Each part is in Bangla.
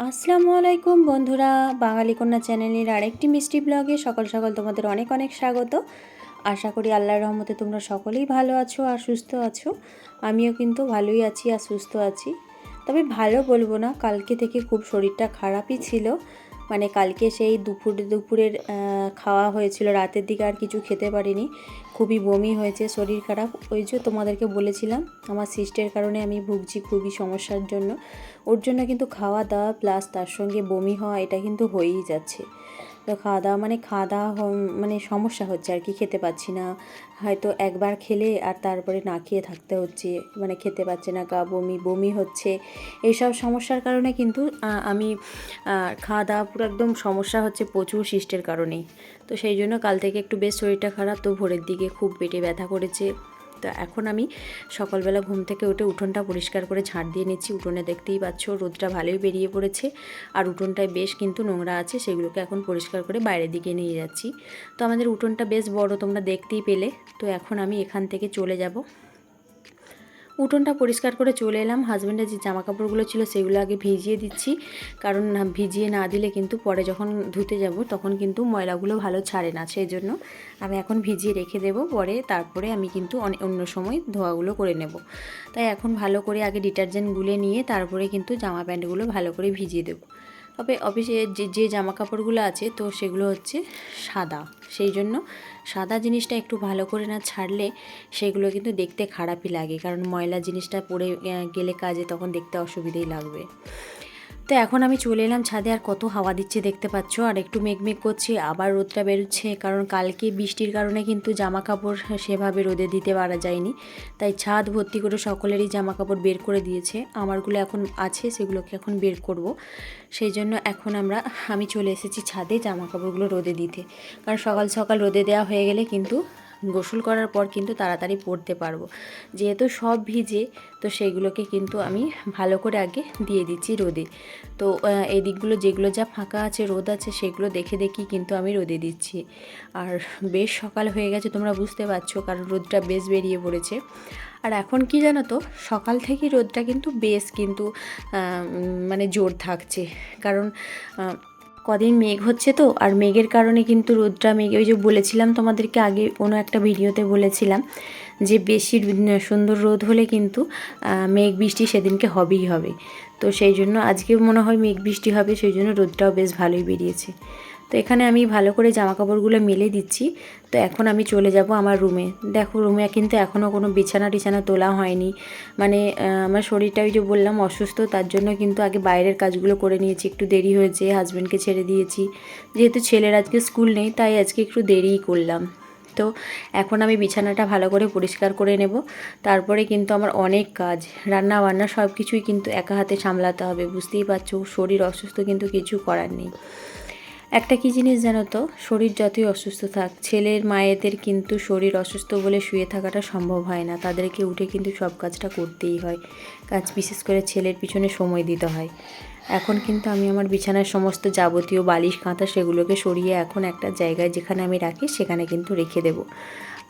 আসসালামু আলাইকুম বন্ধুরা, বাঙালি কন্যা চ্যানেলের আরেকটি মিষ্টি ব্লগে সকাল সকাল তোমাদের অনেক অনেক স্বাগত। আশা করি আল্লাহর রহমতে তোমরা সকলেই ভালো আছো আর সুস্থ আছো। আমিও কিন্তু ভালোই আছি আর সুস্থ আছি। তবে ভালো বলবো না, কালকে থেকে খুব শরীরটা খারাপই ছিল। মানে কালকে সেই দুপুরের খাওয়া হয়েছিল, রাতের দিকে আর কিছু খেতে পারিনি। খুবই বমি হয়েছে, শরীর খারাপ। ওই যে তোমাদেরকে বলেছিলাম আমার সিস্টের কারণে আমি ভুগছি খুবই সমস্যার জন্য। ওর জন্য কিন্তু খাওয়া দাওয়া প্লাস তার সঙ্গে বমি হওয়া এটা কিন্তু হয়েই যাচ্ছে। তো খাওয়া দাওয়া মানে সমস্যা হচ্ছে আর কি, খেতে পাচ্ছি না। হয়তো একবার খেলে আর তারপরে না খেয়ে থাকতে হচ্ছে, মানে খেতে পাচ্ছে না, গা বমি বমি হচ্ছে। এইসব সমস্যার কারণে কিন্তু আমি খাওয়া দাওয়া পুরো একদম সমস্যা হচ্ছে প্রচুর সিস্টের কারণেই। তো সেই জন্য কাল থেকে একটু বেশ শরীরটা খারাপ, তো ভোরের দিকে খুব পেটে ব্যথা করেছে। তো এখন আমি সকালবেলা ঘুম থেকে উঠে উঠোনটা পরিষ্কার করে ঝাঁট দিয়ে নিচ্ছি। উঠোনে দেখতেই পাচ্ছ রোদটা ভালোই বেরিয়ে পড়েছে, আর উঠোনটায় বেশ কিন্তু নোংরা আছে, সেগুলোকে এখন পরিষ্কার করে বাইরের দিকে নিয়ে যাচ্ছি। তো আমাদের উঠোনটা বেশ বড়, তোমরা দেখতেই পেলে। তো এখন আমি এখান থেকে চলে যাব। উঠোনটা পরিষ্কার করে চলে এলাম। হাজব্যান্ডের যে জামা কাপড়গুলো ছিল সেগুলো আগে ভিজিয়ে দিচ্ছি, কারণ ভিজিয়ে না দিলে কিন্তু পরে যখন ধুতে যাব তখন কিন্তু ময়লাগুলো ভালো ছাড়ে না। সেই জন্য আমি এখন ভিজিয়ে রেখে দেব, পরে তারপরে আমি কিন্তু অন্য সময় ধোয়াগুলো করে নেব। তাই এখন ভালো করে আগে ডিটারজেন্ট গুলে নিয়ে তারপরে কিন্তু জামা প্যান্টগুলো ভালো করে ভিজিয়ে দেবো। তবে অফিসে যে জামা কাপড়গুলো আছে তো সেগুলো হচ্ছে সাদা, সেই জন্য সাদা জিনিসটা একটু ভালো করে না ছাড়লে সেগুলো কিন্তু দেখতে খারাপই লাগে, কারণ ময়লা জিনিসটা পরে গেলে কাজে তখন দেখতে অসুবিধেই লাগবে। তো এখন আমি চলে এলাম ছাদে, আর কত হাওয়া দিচ্ছে দেখতে পাচ্ছ, আর একটু মেঘমেঘ করছে, আবার রোদটা বেরোচ্ছে, কারণ কালকে বৃষ্টির কারণে কিন্তু জামা কাপড় সেভাবে রোদে দিতে পারা যায়নি। তাই ছাদ ভর্তি করে সকলেরই জামা কাপড় বের করে দিয়েছে, আমারগুলো এখন আছে, সেগুলোকে এখন বের করব। সেই জন্য এখন আমি চলে এসেছি ছাদে জামা কাপড়গুলো রোদে দিতে, কারণ সকাল সকাল রোদে দেওয়া হয়ে গেলে কিন্তু গোসল করার পর কিন্তু তাড়াতাড়ি পরতে পারবো। যেহেতু সব ভিজে, তো সেইগুলোকে কিন্তু আমি ভালো করে আগে দিয়ে দিচ্ছি রোদে। তো এই দিকগুলো যেগুলো যা ফাঁকা আছে, রোদ আছে, সেগুলো দেখে দেখি কিন্তু আমি রোদে দিচ্ছি। আর বেশ সকাল হয়ে গেছে, তোমরা বুঝতে পারছো, কারণ রোদটা বেশ বেরিয়ে পড়েছে। আর এখন কি জানো তো, সকাল থেকেই রোদটা কিন্তু বেশ কিন্তু মানে জোর থাকছে, কারণ কদিন মেঘ হচ্ছে তো, আর মেঘের কারণে কিন্তু রোদটা ওই যে বলেছিলাম তোমাদেরকে আগে কোনো একটা ভিডিওতে বলেছিলাম যে বেশি সুন্দর রোদ হলে কিন্তু মেঘ বৃষ্টি সেদিনকে হবেই হবে। তো সেই জন্য আজকে মনে হয় মেঘ বৃষ্টি হবে, সেই জন্য রোদটাও বেশ ভালোই বেরিয়েছে। তো এখানে আমি ভালো করে জামা কাপড়গুলো মেলে দিচ্ছি। তো এখন আমি চলে যাব আমার রুমে। দেখো রুমে কিন্তু এখনও কোনো বিছানা টিছানা তোলা হয়নি, মানে আমার শরীরটা ওই যে বললাম অসুস্থ, তার জন্য কিন্তু আগে বাইরের কাজগুলো করে নিয়েছি, একটু দেরি হয়েছে, হাজব্যান্ডকে ছেড়ে দিয়েছি। যেহেতু ছেলের আজকে স্কুল নেই তাই আজকে একটু দেরিই করলাম। তো এখন আমি বিছানাটা ভালো করে পরিষ্কার করে নেব, তারপরে কিন্তু আমার অনেক কাজ, রান্না বান্না সব কিছুই কিন্তু একা হাতে সামলাতে হবে। বুঝতেই পারছো শরীর অসুস্থ, কিন্তু কিছু করার নেই। একটা কি জিনিস জানো তো, শরীর যতই অসুস্থ থাক, ছেলের মায়েদের কিন্তু শরীর অসুস্থ বলে শুয়ে থাকাটা সম্ভব হয় না, তাদেরকে উঠে কিন্তু সব কাজটা করতেই হয়। বিশেষ করে ছেলের পিছনে সময় দিতে হয়। এখন কিন্তু আমি আমার বিছানার সমস্ত যাবতীয় বালিশ কাঁথা সেগুলোকে সরিয়ে এখন একটা জায়গায় যেখানে আমি রাখি সেখানে কিন্তু রেখে দেব।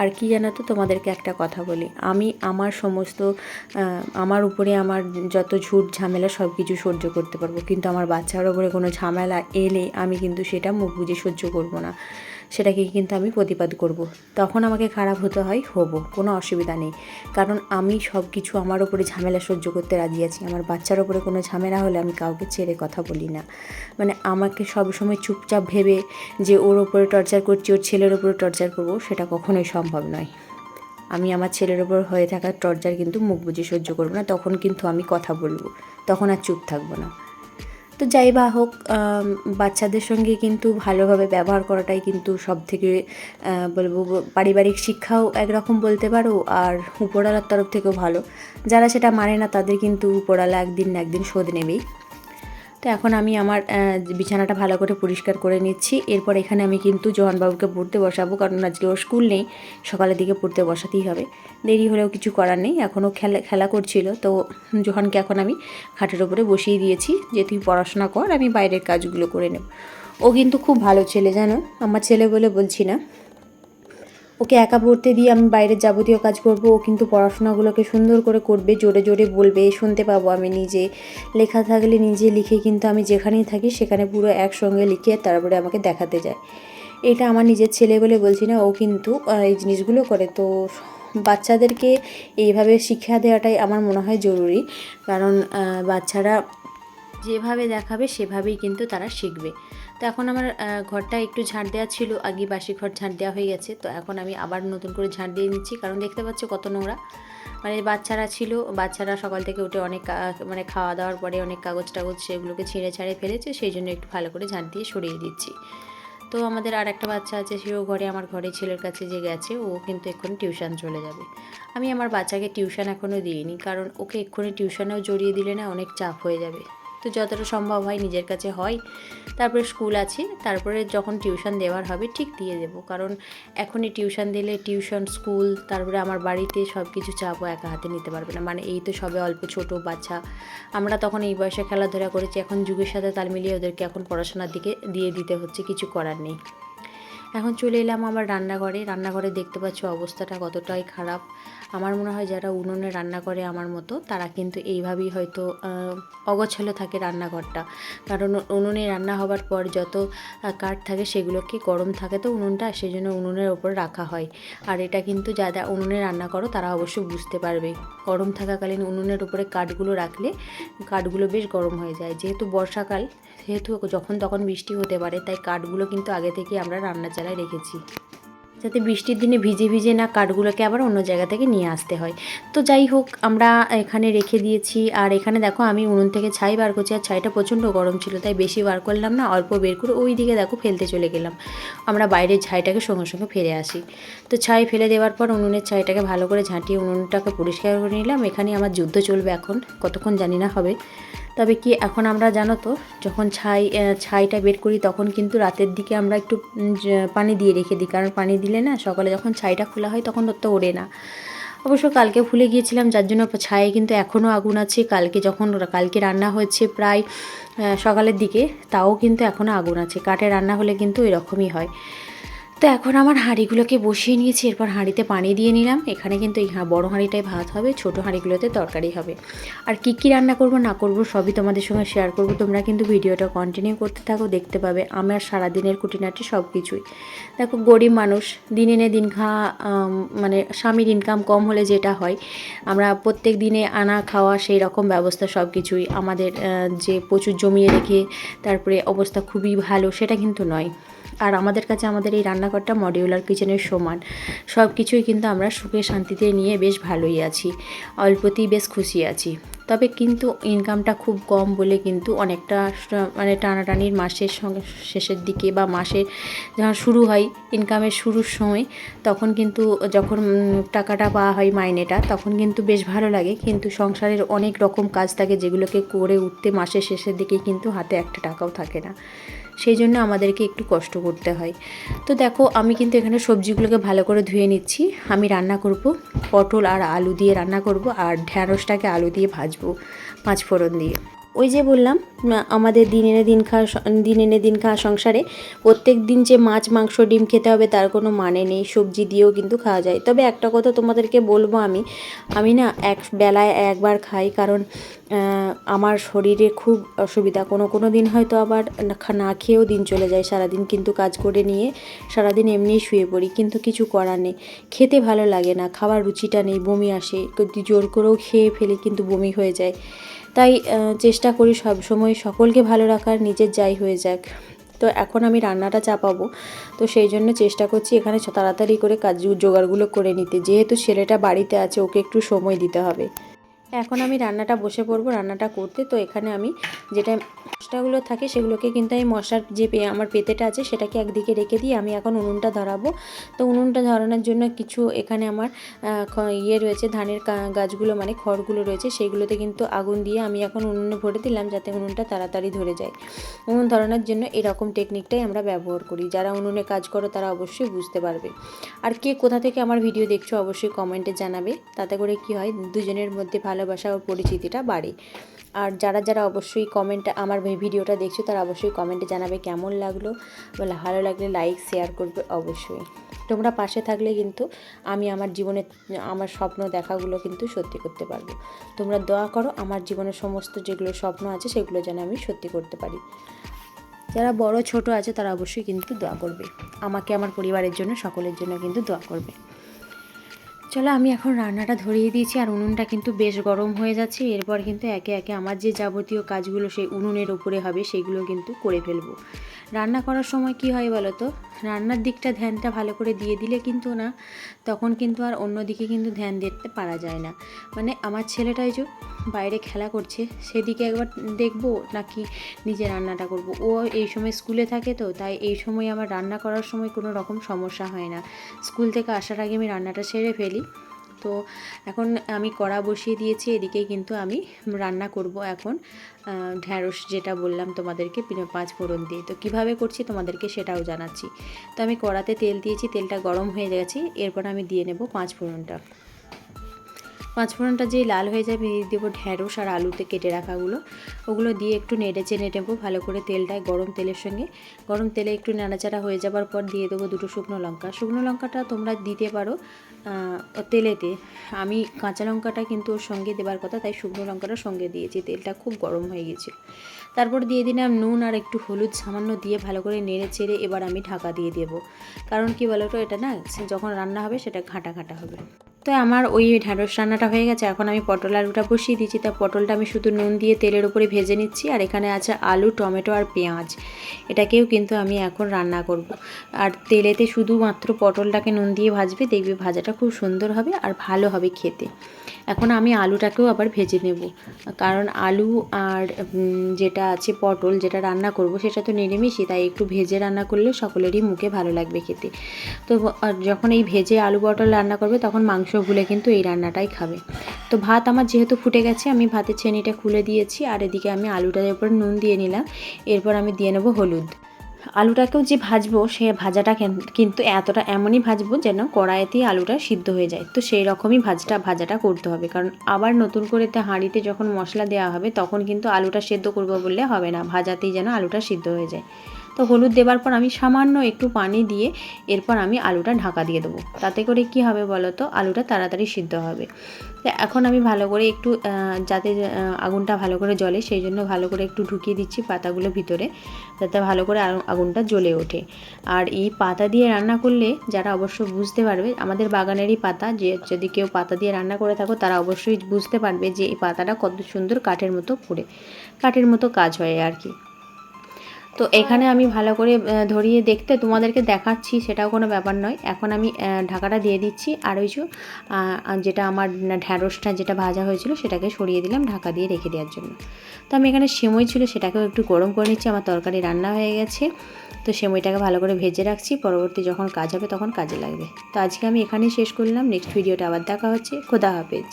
আর কি জানো তো, তোমাদেরকে একটা কথা বলি, আমি আমার সমস্ত আমার উপরে আমার যত ঝুট ঝামেলা সব কিছু সহ্য করতে পারবো, কিন্তু আমার বাচ্চার ওপরে কোনো ঝামেলা এলে আমি কিন্তু সেটা মুখ বুজে সহ্য করব না, সেটাকে কিন্তু আমি প্রতিবাদ করব। তখন আমাকে খারাপ হতে হয়, হবো, কোনো অসুবিধা নেই, কারণ আমি সব কিছু আমার ওপরে ঝামেলা সহ্য করতে রাজি আছি। আমার বাচ্চার ওপরে কোনো ঝামেলা হলে আমি কাউকে ছেড়ে কথা বলি না। মানে আমাকে সবসময় চুপচাপ ভেবে যে ওর ওপরে টর্চার করছি, ওর ছেলের ওপরে টর্চার করব, সেটা কখনোই সম্ভব নয়। আমি আমার ছেলের ওপর হয়ে থাকা টর্চার কিন্তু মুখ বুজে সহ্য করবো না, তখন কিন্তু আমি কথা বলবো, তখন আর চুপ থাকবো না। তো যাই বা হোক, বাচ্চাদের সঙ্গে কিন্তু ভালোভাবে ব্যবহার করাটাই কিন্তু সব থেকে বলবো, পারিবারিক শিক্ষাও একরকম বলতে পারো, আর উপরওয়ালার তরফ থেকেও ভালো। যারা সেটা মানে না তাদের কিন্তু উপরওয়ালা একদিন না একদিন শোধ নেবেই। তো এখন আমি আমার বিছানাটা ভালো করে পরিষ্কার করে নিচ্ছি। এরপর এখানে আমি কিন্তু জোহানবাবুকে পড়তে বসাবো, কারণ আজকে ওর স্কুল নেই, সকালের দিকে পড়তে বসাতেই হবে। দেরি হলেও কিছু করার নেই, এখনও খেলা করছিল। তো জোহানকে এখন আমি খাটের ওপরে বসিয়ে দিয়েছি যে তুই পড়াশোনা কর, আমি বাইরের কাজগুলো করে নেব। ও কিন্তু খুব ভালো ছেলে জানো, আমার ছেলে বলে বলছি না, ওকে একা পড়তে দিয়ে আমি বাইরের যাবতীয় কাজ করব, ও কিন্তু পড়াশোনাগুলোকে সুন্দর করে করবে, জোরে জোরে বলবে, শুনতে পাবো আমি নিজে। লেখা থাকলে নিজে লিখে কিন্তু আমি যেখানেই থাকি সেখানে পুরো একসঙ্গে লিখে তারপরে আমাকে দেখাতে যায়। এটা আমার নিজের ছেলে বলে বলছি না, ও কিন্তু এই জিনিসগুলো করে। তো বাচ্চাদেরকে এইভাবে শিক্ষা দেওয়াটাই আমার মনে হয় জরুরি, কারণ বাচ্চারা যেভাবে দেখাবে সেভাবেই কিন্তু তারা শিখবে। তো এখন আমার ঘরটা একটু ঝাঁট দেওয়া ছিল, আগে বাসি ঘর ঝাঁট দেওয়া হয়ে গেছে, তো এখন আমি আবার নতুন করে ঝাঁট দিয়ে নিচ্ছি, কারণ দেখতে পাচ্ছ কত নোংরা। মানে বাচ্চারা ছিল, বাচ্চারা সকাল থেকে উঠে অনেক মানে খাওয়া দাওয়ার পরে অনেক কাগজ টাগজ সেগুলোকে ছিঁড়ে ছাড়ে ফেলেছে, সেই জন্য একটু ভালো করে ঝাঁট দিয়ে সরিয়ে দিচ্ছি। তো আমাদের আর একটা বাচ্চা আছে, সেও আমার ঘরে ছেলের কাছে যে গেছে, ও কিন্তু এক্ষুনি টিউশন চলে যাবে। আমি আমার বাচ্চাকে টিউশন এখনও দিইনি, কারণ ওকে এক্ষুনি টিউশনেও জড়িয়ে দিলে না অনেক চাপ হয়ে যাবে। তো যতটা সম্ভব হয় নিজের কাছে হয়, তারপরে স্কুল আছে, তারপরে যখন টিউশন দেওয়ার হবে ঠিক দিয়ে দেবো, কারণ এখনই টিউশন দিলে টিউশন স্কুল তারপরে আমার বাড়িতে সব কিছু চাপও একা হাতে নিতে পারবে না। মানে এই তো সবে অল্প ছোট বাচ্চা, আমরা তখন এই বয়সে খেলাধুলা করেছি, এখন যুগের সাথে তাল মিলিয়ে ওদেরকে এখন পড়াশোনার দিকে দিয়ে দিতে হচ্ছে, কিছু করার নেই। এখন চলে এলাম আমার রান্নাঘরে দেখতে পাচ্ছ অবস্থাটা কতটাই খারাপ। আমার মনে হয় যারা উনুনে রান্না করে আমার মতো, তারা কিন্তু এইভাবেই হয়তো অগোছালো থাকে রান্নাঘরটা, কারণ উনুনে রান্না হবার পর যত কাঠ থাকে সেগুলোকে গরম থাকে তো উনুনটা, সেই জন্য উনুনের ওপর রাখা হয়। আর এটা কিন্তু যারা উনুনে রান্না করো তারা অবশ্যই বুঝতে পারবে, গরম থাকাকালীন উনুনের উপরে কাঠগুলো রাখলে কাঠগুলো বেশ গরম হয়ে যায়। যেহেতু বর্ষাকাল, সেহেতু যখন তখন বৃষ্টি হতে পারে, তাই কাঠগুলো কিন্তু আগে থেকে আমরা রান্নার চালায় রেখেছি, যাতে বৃষ্টির দিনে ভিজে ভিজে না কাঠগুলোকে আবার অন্য জায়গা থেকে নিয়ে আসতে হয়। তো যাই হোক, আমরা এখানে রেখে দিয়েছি। আর এখানে দেখো আমি উনুন থেকে ছাই বার করছি, আর ছাইটা প্রচণ্ড গরম ছিল, তাই বেশি বার করলাম না, অল্প বের করে ওই দিকে দেখো ফেলতে চলে গেলাম। আমরা বাইরের ছাইটাকে সঙ্গে সঙ্গে ফেলে আসি। তো ছাই ফেলে দেওয়ার পর উনুনের ছাইটাকে ভালো করে ঝাঁটিয়ে উনুনটাকে পরিষ্কার করে নিলাম। এখানে আমার যুদ্ধ চলবে এখন, কতক্ষণ জানি না হবে। তবে কি এখন আমরা জানো তো, যখন ছাইটা বের করি তখন কিন্তু রাতের দিকে আমরা একটু পানি দিয়ে রেখে দিই, কারণ পানি দিলে না সকালে যখন ছাইটা খোলা হয় তখন ওর তো ওড়ে না। অবশ্য কালকে ভুলে গিয়েছিলাম, যার জন্য ছায়ে কিন্তু এখনও আগুন আছে। কালকে রান্না হয়েছে প্রায় সকালের দিকে, তাও কিন্তু এখনও আগুন আছে। কাঠে রান্না হলে কিন্তু এরকমই হয়। তো এখন আমার হাঁড়িগুলোকে বসিয়ে নিয়েছি, এরপর হাঁড়িতে পানি দিয়ে নিলাম। এখানে কিন্তু এই বড় হাঁড়িটায় ভাত হবে, ছোটো হাঁড়িগুলোতে তরকারি হবে। আর কী রান্না করব না করব সবই তোমাদের সঙ্গে শেয়ার করব। তোমরা কিন্তু ভিডিওটা কন্টিনিউ করতে থাকো, দেখতে পাবে আমার সারাদিনের খুঁটিনাটি সব কিছুই। দেখো গরিব মানুষ, দিন এনে দিন খাওয়া, মানে স্বামীর ইনকাম কম হলে যেটা হয়, আমরা প্রত্যেক দিনে আনা খাওয়া সেই রকম ব্যবস্থা সব কিছুই আমাদের, যে প্রচুর জমিয়ে রেখে তারপরে অবস্থা খুবই ভালো সেটা কিন্তু নয়। আর আমাদের কাছে আমাদের এই রান্নাঘরটা মডিউলার কিচেনের সমান, সব কিছুই কিন্তু আমরা সুখে শান্তিতে নিয়ে বেশ ভালোই আছি, অল্পতেই বেশ খুশি আছি। তবে কিন্তু ইনকামটা খুব কম বলে কিন্তু অনেকটা মানে টানাটানির মাসের সঙ্গে শেষের দিকে বা মাসের যখন শুরু হয়, ইনকামের শুরুর সময়, তখন কিন্তু যখন টাকাটা পাওয়া হয় মাইনেটা, তখন কিন্তু বেশ ভালো লাগে। কিন্তু সংসারের অনেক রকম কাজ থাকে যেগুলোকে করে উঠতে মাসের শেষের দিকে কিন্তু হাতে একটা টাকাও থাকে না, সেই জন্য আমাদেরকে একটু কষ্ট করতে হয়। তো দেখো আমি কিন্তু এখানে সবজিগুলোকে ভালো করে ধুয়ে নিচ্ছি। আমি রান্না করব পটল আর আলু দিয়ে রান্না করব, আর ঢ্যাঁড়সটাকে আলু দিয়ে ভাজবো 5 ফোড়ন দিয়ে। ওই যে বললাম, আমাদের দিন এনে দিন খাওয়া সংসারে প্রত্যেক দিন যে মাছ মাংস ডিম খেতে হবে তার কোনো মানে নেই, সবজি দিয়েও কিন্তু খাওয়া যায়। তবে একটা কথা তোমাদেরকে বলবো, আমি না এক বেলায় একবার খাই, কারণ আমার শরীরে খুব অসুবিধা। কোনো দিন হয়তো আবার না খেয়েও দিন চলে যায়, সারাদিন কিন্তু কাজ করে নিয়ে সারাদিন এমনিই শুয়ে পড়ি, কিন্তু কিছু করার নেই, খেতে ভালো লাগে না, খাবার রুচিটা নেই, বমি আসে, জোর করেও খেয়ে ফেলি কিন্তু বমি হয়ে যায়। তাই চেষ্টা করি সব সময় সকলকে ভালো রাখার, নিজের যাই হয়ে যাক। তো এখন আমি রান্নাটা চাপাবো, তো সেই জন্য চেষ্টা করছি এখানে তাড়াতাড়ি করে কাজ জোগাড়গুলো করে নিতে, যেহেতু ছেলেটা বাড়িতে আছে, ওকে একটু সময় দিতে হবে। এখন আমি রান্নাটা বসে পড়বো রান্নাটা করতে। তো এখানে আমি যেটা মশলাগুলো থাকে সেগুলোকে কিন্তু আমি মশলার যে আমার পেতেটা আছে সেটাকে একদিকে রেখে দিয়ে আমি এখন উনুনটা ধরাবো। তো উনুনটা ধরানোর জন্য কিছু এখানে আমার রয়েছে, ধানের গাছগুলো মানে খড়গুলো রয়েছে, সেইগুলোতে কিন্তু আগুন দিয়ে আমি এখন উনুনে ভরে দিলাম, যাতে উনুনটা তাড়াতাড়ি ধরে যায়। উনুন ধরানোর জন্য এরকম টেকনিকটাই আমরা ব্যবহার করি। যারা উনুনে কাজ করো তারা অবশ্যই বুঝতে পারবে। আর কে কোথা থেকে আমার ভিডিও দেখছো অবশ্যই কমেন্টে জানাবে, তাতে করে কি হয় দুজনের মধ্যে ভালো ভালোবাসা ও পরিচিতিটা বাড়ে। আর যারা যারা অবশ্যই কমেন্টে আমার ভিডিওটা দেখছো তারা অবশ্যই কমেন্টে জানাবে কেমন লাগলো, ভালো লাগলে লাইক শেয়ার করবে অবশ্যই। তোমরা পাশে থাকলে কিন্তু আমি আমার জীবনে আমার স্বপ্ন দেখাগুলো কিন্তু সত্যি করতে পারবো। তোমরা দোয়া করো আমার জীবনের সমস্ত যেগুলো স্বপ্ন আছে সেগুলো যেন আমি সত্যি করতে পারি। যারা বড় ছোট আছে তারা অবশ্যই কিন্তু দোয়া করবে, আমাকে আমার পরিবারের জন্য সকলের জন্য কিন্তু দোয়া করবে। চলো আমি এখন রান্নাটা ধরিয়ে দিয়েছি, আর উনুনটা কিন্তু বেশ গরম হয়ে যাচ্ছে। এরপর কিন্তু একে একে আমার যে যাবতীয় কাজগুলো সেই উনুনের ওপরে হবে সেগুলো কিন্তু করে ফেলবো। রান্না করার সময় কি হয় বলো তো, রান্নার দিকটা ধ্যানটা ভালো করে দিয়ে দিলে কিন্তু না, তখন কিন্তু আর অন্য দিকে কিন্তু ধ্যান দিতে পারা যায় না। মানে আমার ছেলেটাই যে বাইরে খেলা করছে সেদিকে একবার দেখবো নাকি নিজে রান্নাটা করব। ও এই সময় স্কুলে থাকে, তো তাই এই সময় আমার রান্না করার সময় কোনো রকম সমস্যা হয় না। স্কুল থেকে আসার আগে আমি রান্নাটা সেরে ফেলি। তো এখন আমি কড়া বসিয়ে দিয়েছি, এদিকে কিন্তু আমি রান্না করব এখন ঢ্যাঁড়স, যেটা বললাম তোমাদেরকে 5 ফোড়ন দিয়ে। তো কিভাবে করছি তোমাদেরকে সেটাও জানাচ্ছি। তো আমি কড়াতে তেল দিয়েছি, তেলটা গরম হয়ে গেছে, এরপর আমি দিয়ে নেব 5 ফোড়নটা। 5 ফোড়নটা যেই লাল হয়ে যাবে দিয়ে দেবো ঢ্যাঁড়স আর আলুতে কেটে রাখাগুলো, ওগুলো দিয়ে একটু নেড়ে চেড়ে নেবো ভালো করে তেলটায়, গরম তেলের সঙ্গে। গরম তেলে একটু নাড়াচাড়া হয়ে যাবার পর দিয়ে দেবো 2 শুকনো লঙ্কা। শুকনো লঙ্কাটা তোমরা দিতে পারো তেলেতে, আমি কাঁচা লঙ্কাটা কিন্তু ওর সঙ্গে দেবার কথা, তাই শুকনো লঙ্কাটা সঙ্গে দিয়েছি। তেলটা খুব গরম হয়ে গেছে। তারপর দিয়ে দিলাম নুন আর একটু হলুদ সামান্য দিয়ে ভালো করে নেড়ে চেড়ে এবার আমি ঢাকা দিয়ে দেবো। কারণ কি বলো তো, এটা না যখন রান্না হবে সেটা ঘাঁটা ঘাঁটা হবে। তো আমার ওই ঢ্যাঁড়স রান্নাটা হয়ে গেছে, এখন আমি পটল আলুটা বসিয়ে দিচ্ছি। তা পটলটা আমি শুধু নুন দিয়ে তেলের উপরে ভেজে নিচ্ছি, আর এখানে আছে আলু, টমেটো আর পেঁয়াজ, এটাকেও কিন্তু আমি এখন রান্না করব। আর তেলেতে শুধুমাত্র পটলটাকে নুন দিয়ে ভাজবে, দেখবে ভাজাটা খুব সুন্দর হবে আর ভালো হবে খেতে। এখন আমি আলুটাকেও আবার ভেজে নেব, কারণ আলু আর যেটা আছে পটল যেটা রান্না করব সেটা তো নিরামিষই, তাই একটু ভেজে রান্না করলে সকলেরই মুখে ভালো লাগবে খেতে। তো যখন এই ভেজে আলু পটল রান্না করবে তখন মাংস ভুলে কিন্তু এই রান্নাটাই খাবে। তো ভাত আমার যেহেতু ফুটে গেছে, আমি ভাতের ছেনিটা খুলে দিয়েছি, আর এদিকে আমি আলুটার উপর নুন দিয়ে নিলাম। এরপর আমি দিয়ে নেব হলুদ। আলুটাকেও যে ভাজবো সে ভাজাটা কিন্তু এমনই ভাজবো যেন কড়াইতেই আলুটা সিদ্ধ হয়ে যায়। তো সেই রকমই ভাজাটা করতে হবে, কারণ আবার নতুন করে হাঁড়িতে যখন মশলা দেওয়া হবে তখন কিন্তু আলুটা সিদ্ধ করবো বললে হবে না, ভাজাতেই যেন আলুটা সিদ্ধ হয়ে যায়। তো হলুদ দেবার পর আমি সামান্য একটু পানি দিয়ে এরপর আমি আলুটা ঢাকা দিয়ে দেবো। তাতে করে কি হবে বলো তো, আলুটা তাড়াতাড়ি সিদ্ধ হবে। তো এখন আমি ভালো করে একটু যাতে আগুনটা ভালো করে জ্বলে সেই জন্য ভালো করে একটু ঢুকিয়ে দিচ্ছি পাতাগুলো ভিতরে, যাতে ভালো করে আগুনটা জ্বলে ওঠে। আর এই পাতা দিয়ে রান্না করলে যারা অবশ্য বুঝতে পারবে, আমাদের বাগানেরই পাতা, যে যদি কেউ পাতা দিয়ে রান্না করে থাকো তারা অবশ্যই বুঝতে পারবে যে এই পাতাটা কত সুন্দর কাঠের মতো পুড়ে, কাঠের মতো কাজ হয় আর কি। তো এখানে আমি ভালো করে ধরিয়ে দেখতে তোমাদেরকে দেখাচ্ছি, সেটাও কোনো ব্যাপার নয়। এখন আমি ঢাকাটা দিয়ে দিচ্ছি, আর ওই যেটা আমার ঢ্যাঁড়সটা যেটা ভাজা হয়েছিল সেটাকে সরিয়ে দিলাম ঢাকা দিয়ে রেখে দেওয়ার জন্য। তো আমি এখানে সেমই ছিল সেটাকেও একটু গরম করে নিচ্ছি, আমার তরকারি রান্না হয়ে গেছে। তো সেমইটাকে ভালো করে ভেজে রাখছি, পরবর্তী যখন কাজ হবে তখন কাজে লাগবে। তো আজকে আমি এখানেই শেষ করলাম, নেক্সট ভিডিওটা আবার দেখা হচ্ছে। খোদা হাফেজ।